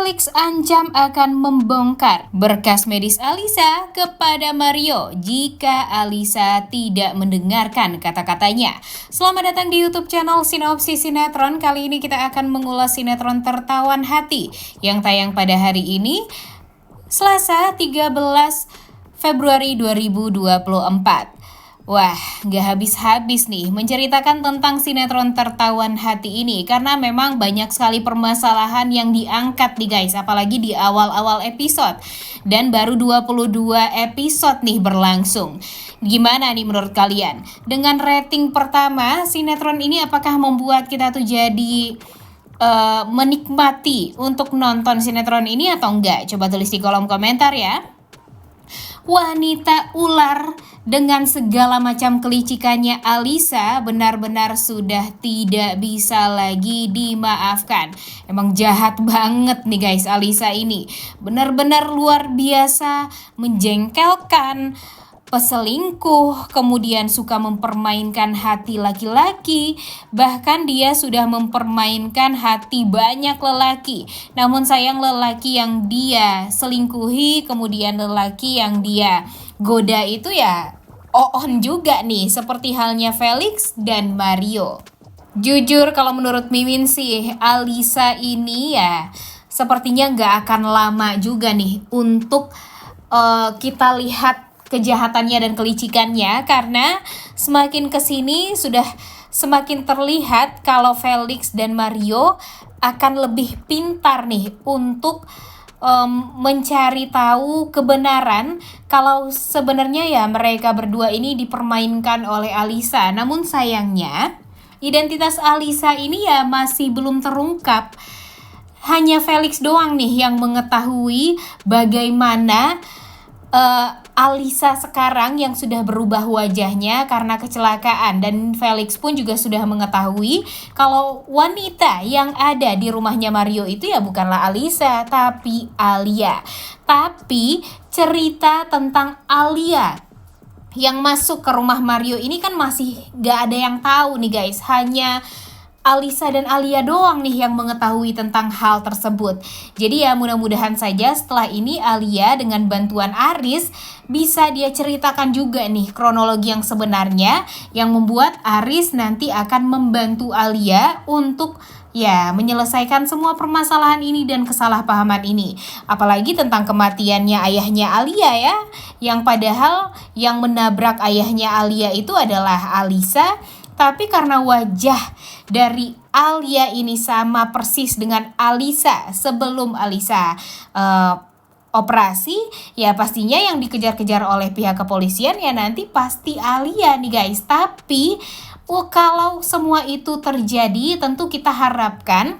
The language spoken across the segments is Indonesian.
Felix ancam akan membongkar berkas medis Alyssa kepada Mario jika Alyssa tidak mendengarkan kata-katanya. Selamat datang di YouTube channel Sinopsis Sinetron. Kali ini kita akan mengulas sinetron Tertawan Hati yang tayang pada hari ini, Selasa 13 Februari 2024. Wah, gak habis-habis nih menceritakan tentang sinetron Tertawan Hati ini karena memang banyak sekali permasalahan yang diangkat nih guys, apalagi di awal-awal episode. Dan baru 22 episode nih berlangsung. Gimana nih menurut kalian? Dengan rating pertama, sinetron ini apakah membuat kita tuh jadi menikmati untuk nonton sinetron ini atau enggak? Coba tulis di kolom komentar ya. Wanita ular dengan segala macam kelicikannya Alyssa benar-benar sudah tidak bisa lagi dimaafkan. Emang jahat banget nih guys Alyssa ini. Benar-benar luar biasa, menjengkelkan, peselingkuh, kemudian suka mempermainkan hati laki-laki, bahkan dia sudah mempermainkan hati banyak lelaki. Namun sayang lelaki yang dia selingkuhi, kemudian lelaki yang dia goda itu ya on juga nih, seperti halnya Felix dan Mario. Jujur kalau menurut Mimin sih, Alyssa ini ya sepertinya nggak akan lama juga nih untuk kita lihat kejahatannya dan kelicikannya, karena semakin kesini sudah semakin terlihat kalau Felix dan Mario akan lebih pintar nih untuk mencari tahu kebenaran kalau sebenarnya ya mereka berdua ini dipermainkan oleh Alyssa. Namun sayangnya identitas Alyssa ini ya masih belum terungkap. Hanya Felix doang nih yang mengetahui bagaimana Alyssa sekarang yang sudah berubah wajahnya karena kecelakaan, dan Felix pun juga sudah mengetahui kalau wanita yang ada di rumahnya Mario itu ya bukanlah Alyssa tapi Alia. Tapi cerita tentang Alia yang masuk ke rumah Mario ini kan masih gak ada yang tahu nih guys, hanya Alyssa dan Alia doang nih yang mengetahui tentang hal tersebut. Jadi ya mudah-mudahan saja setelah ini Alia dengan bantuan Aris bisa dia ceritakan juga nih kronologi yang sebenarnya, yang membuat Aris nanti akan membantu Alia untuk ya menyelesaikan semua permasalahan ini dan kesalahpahaman ini. Apalagi tentang kematiannya ayahnya Alia ya, yang padahal yang menabrak ayahnya Alia itu adalah Alyssa. Tapi karena wajah dari Alia ini sama persis dengan Alyssa sebelum Alyssa operasi, ya pastinya yang dikejar-kejar oleh pihak kepolisian ya nanti pasti Alia nih guys. Tapi kalau semua itu terjadi, tentu kita harapkan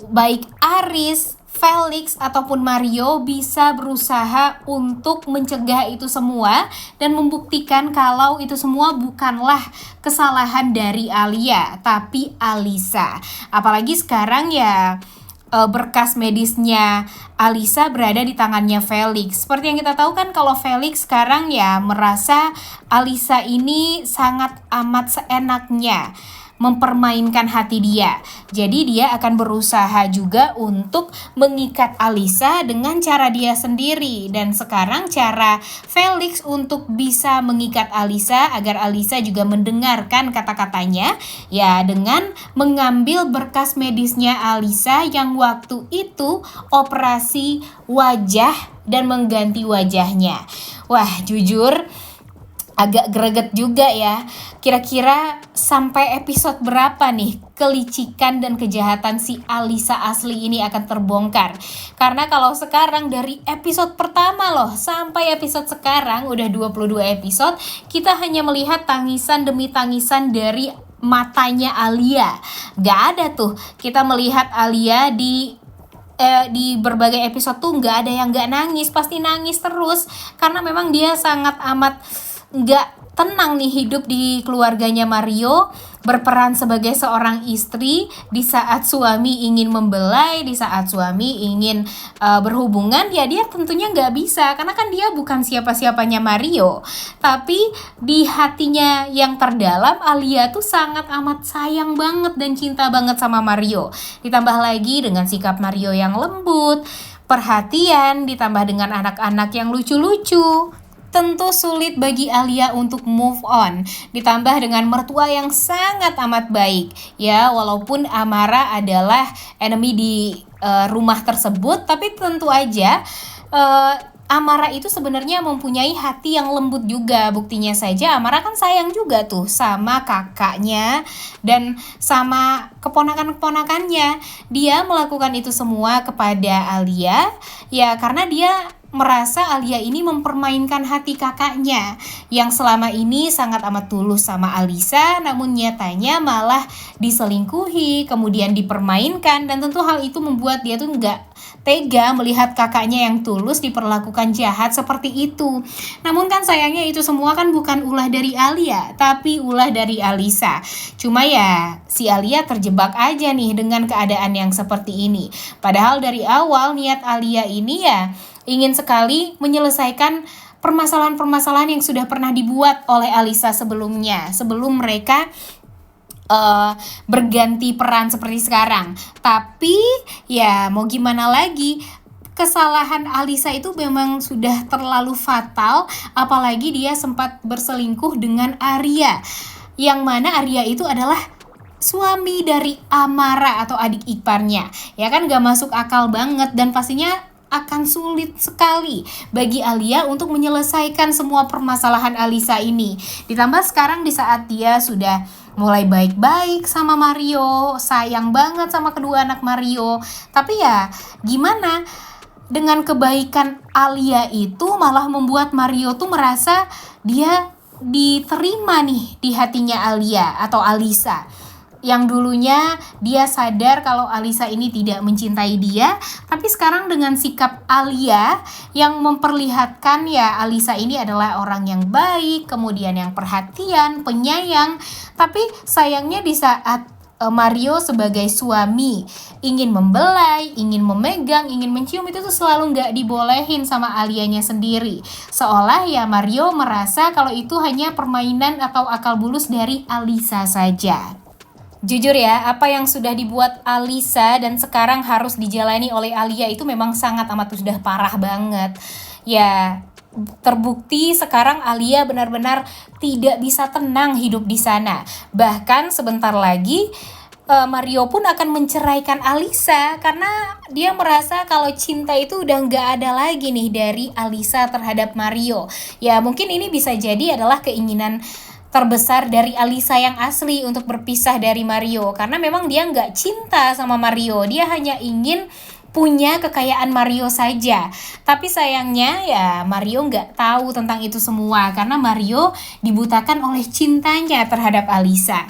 baik Aris, Felix ataupun Mario bisa berusaha untuk mencegah itu semua dan membuktikan kalau itu semua bukanlah kesalahan dari Alia tapi Alyssa. Apalagi sekarang ya berkas medisnya Alyssa berada di tangannya Felix. Seperti yang kita tahu kan kalau Felix sekarang ya merasa Alyssa ini sangat amat seenaknya mempermainkan hati dia. Jadi dia akan berusaha juga untuk mengikat Alyssa dengan cara dia sendiri. Dan sekarang cara Felix untuk bisa mengikat Alyssa agar Alyssa juga mendengarkan kata-katanya ya dengan mengambil berkas medisnya Alyssa yang waktu itu operasi wajah dan mengganti wajahnya. Wah, jujur agak greget juga ya. Kira-kira sampai episode berapa nih kelicikan dan kejahatan si Alyssa asli ini akan terbongkar? Karena kalau sekarang dari episode pertama loh sampai episode sekarang udah 22 episode, kita hanya melihat tangisan demi tangisan dari matanya Alia. Gak ada tuh kita melihat Alia di berbagai episode tuh gak ada yang gak nangis, pasti nangis terus karena memang dia sangat amat nggak tenang nih hidup di keluarganya Mario, berperan sebagai seorang istri di saat suami ingin membelai, di saat suami ingin berhubungan, ya dia tentunya nggak bisa karena kan dia bukan siapa-siapanya Mario. Tapi di hatinya yang terdalam, Alia tuh sangat amat sayang banget dan cinta banget sama Mario. Ditambah lagi dengan sikap Mario yang lembut, perhatian, ditambah dengan anak-anak yang lucu-lucu. Tentu sulit bagi Alia untuk move on. Ditambah dengan mertua yang sangat amat baik. Ya, walaupun Amara adalah enemy di rumah tersebut, tapi tentu aja Amara itu sebenarnya mempunyai hati yang lembut juga. Buktinya saja Amara kan sayang juga tuh sama kakaknya dan sama keponakan-keponakannya. Dia melakukan itu semua kepada Alia ya karena dia merasa Alia ini mempermainkan hati kakaknya yang selama ini sangat amat tulus sama Alisa, namun nyatanya malah diselingkuhi, kemudian dipermainkan, dan tentu hal itu membuat dia tuh nggak tega melihat kakaknya yang tulus diperlakukan jahat seperti itu. Namun kan sayangnya itu semua kan bukan ulah dari Alia, tapi ulah dari Alisa. Cuma ya si Alia terjebak aja nih dengan keadaan yang seperti ini. Padahal dari awal niat Alia ini ya ingin sekali menyelesaikan permasalahan-permasalahan yang sudah pernah dibuat oleh Alisa sebelumnya, sebelum mereka berganti peran seperti sekarang. Tapi ya mau gimana lagi, kesalahan Alisa itu memang sudah terlalu fatal, apalagi dia sempat berselingkuh dengan Arya, yang mana Arya itu adalah suami dari Amara atau adik iparnya. Ya kan gak masuk akal banget dan pastinya akan sulit sekali bagi Alia untuk menyelesaikan semua permasalahan Alisa ini. Ditambah sekarang di saat dia sudah mulai baik-baik sama Mario, sayang banget sama kedua anak Mario. Tapi ya gimana, dengan kebaikan Alia itu malah membuat Mario tuh merasa dia diterima nih di hatinya Alia atau Alisa. Yang dulunya dia sadar kalau Alisa ini tidak mencintai dia, tapi sekarang dengan sikap Alia yang memperlihatkan ya Alisa ini adalah orang yang baik, kemudian yang perhatian, penyayang. Tapi sayangnya di saat Mario sebagai suami ingin membelai, ingin memegang, ingin mencium, itu tuh selalu nggak dibolehin sama Alianya sendiri. Seolah ya Mario merasa kalau itu hanya permainan atau akal bulus dari Alisa saja. Jujur ya, apa yang sudah dibuat Alisa dan sekarang harus dijalani oleh Alia itu memang sangat amat sudah parah banget. Ya, terbukti sekarang Alia benar-benar tidak bisa tenang hidup di sana. Bahkan sebentar lagi Mario pun akan menceraikan Alisa karena dia merasa kalau cinta itu udah nggak ada lagi nih dari Alisa terhadap Mario. Ya, mungkin ini bisa jadi adalah keinginan terbesar dari Alisa yang asli untuk berpisah dari Mario, karena memang dia nggak cinta sama Mario, dia hanya ingin punya kekayaan Mario saja. Tapi sayangnya ya Mario nggak tahu tentang itu semua karena Mario dibutakan oleh cintanya terhadap Alisa.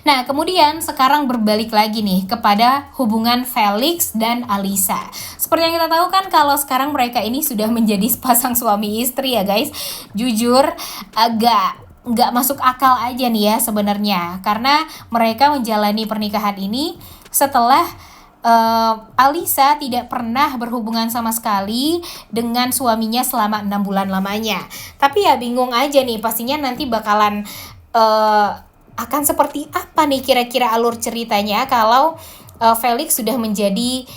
Nah, kemudian sekarang berbalik lagi nih kepada hubungan Felix dan Alisa. Seperti yang kita tahu kan kalau sekarang mereka ini sudah menjadi sepasang suami istri ya guys. Jujur agak nggak masuk akal aja nih ya sebenarnya, karena mereka menjalani pernikahan ini setelah Alisa tidak pernah berhubungan sama sekali dengan suaminya selama 6 bulan lamanya. Tapi ya bingung aja nih, pastinya nanti bakalan akan seperti apa nih kira-kira alur ceritanya kalau Felix sudah menjadi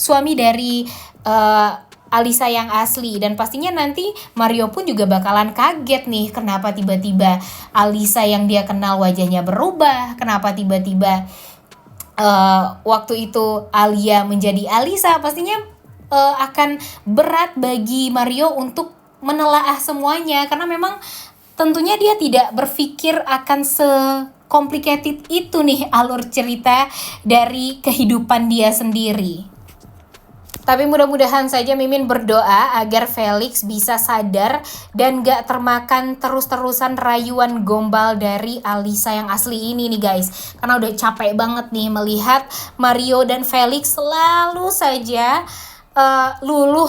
suami dari Alisa yang asli. Dan pastinya nanti Mario pun juga bakalan kaget nih, kenapa tiba-tiba Alisa yang dia kenal wajahnya berubah, kenapa tiba-tiba waktu itu Alia menjadi Alisa. Pastinya akan berat bagi Mario untuk menelaah semuanya, karena memang tentunya dia tidak berpikir akan complicated itu nih alur cerita dari kehidupan dia sendiri. Tapi mudah-mudahan saja Mimin berdoa agar Felix bisa sadar dan gak termakan terus-terusan rayuan gombal dari Alisa yang asli ini nih guys. Karena udah capek banget nih melihat Mario dan Felix selalu saja luluh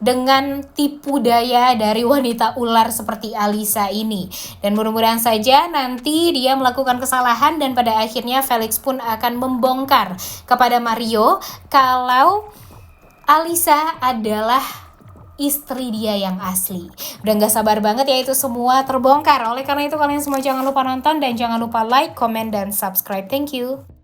dengan tipu daya dari wanita ular seperti Alisa ini. Dan mudah-mudahan saja nanti dia melakukan kesalahan dan pada akhirnya Felix pun akan membongkar kepada Mario kalau Alisa adalah istri dia yang asli. Udah gak sabar banget ya itu semua terbongkar. Oleh karena itu kalian semua jangan lupa nonton dan jangan lupa like, comment, dan subscribe. Thank you.